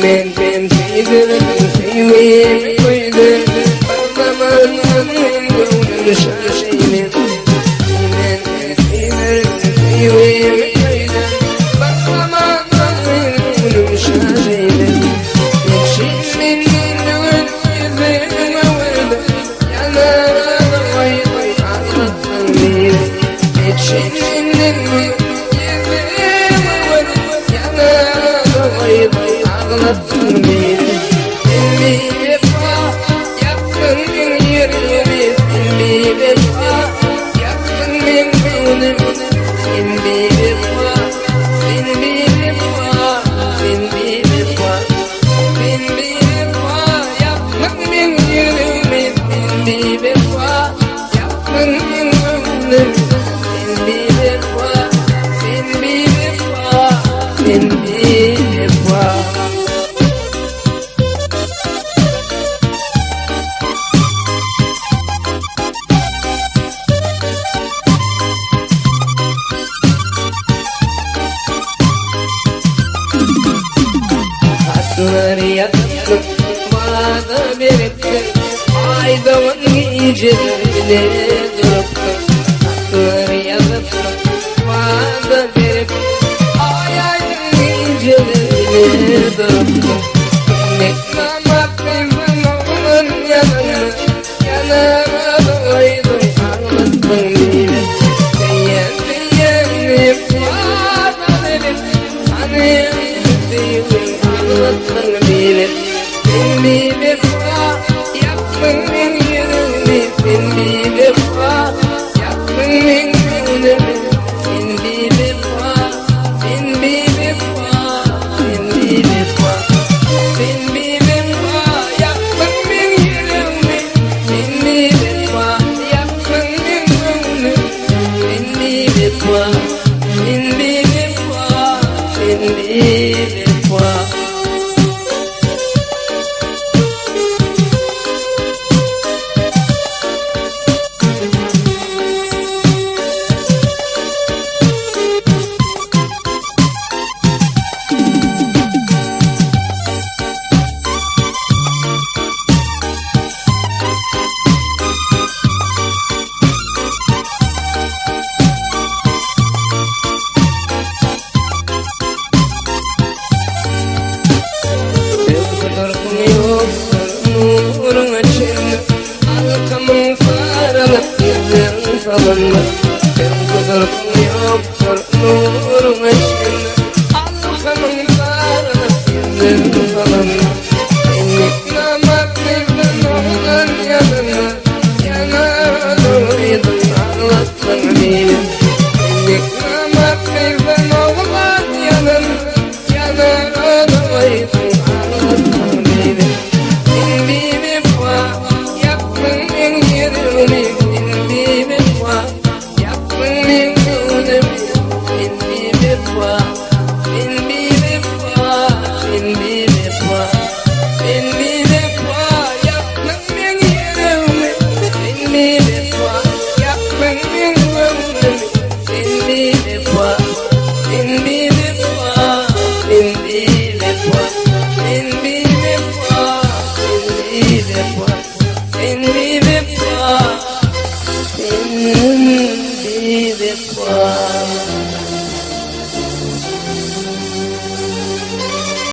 men ben sevdim sevmeye koydum Bağlamanın gönlüm şaşayım Men ben sevdim sevmeye koydum Bağlamanın gönlüm şaşayım Şimdi gönlüm yüzüme vurdu Yanarım koydum ağlattın beni Şimdi gönlüm ağlattın beni Sen bir vefa yaktın yüreğimi Sen bir vefa yaktın gönlümü Sen bir vefa, sen bir vefa Sen bir vefa, sen bir vefa yaktın yüreğimi Sen bir vefa yaktın gönlümü Sen bir vefa, sen bir vefa Sen bir vefa Asları yaktım, bana biriktim Aydavan gecelerine duruptum Asları yaktım, bana biriktim Aydavan gecelerine duruptum Beklemek kızım oğlun yanına Yanına doydum ağlattın beni Beğendim bana dedim Hani sevdim ağlattın beni Sen bir vefa yaktın yüreğimi Sen bir vefa yaktın gönlümü Sen bir vefa, sen bir vefa Sen bir vefa, sen bir vefa yaktın yüreğimi Sen bir vefa yaktın gönlümü Sen bir vefa, sen bir vefa Sen bir vefa Nurun açıldı Arkamın sarılıp yüzün salındı Sen kudurkun yoktur Nurun açıldı Arkamın sarılıp yüzün salındı Sen yıklamak mıydın oğlan yanına Yana doydun ağlattın beni Sen yıklamak mıydın oğlan yanına Yana doydun ağlattın beni Sen bir vefa yaktın yüreğimi Sen bir vefa yaktın gönlümü Sen bir vefa, sen bir vefa Sen bir vefa, sen bir vefa yaktın yüreğimi Sen bir vefa yaktın gönlümü Sen bir vefa, sen bir vefa Sen bir vefa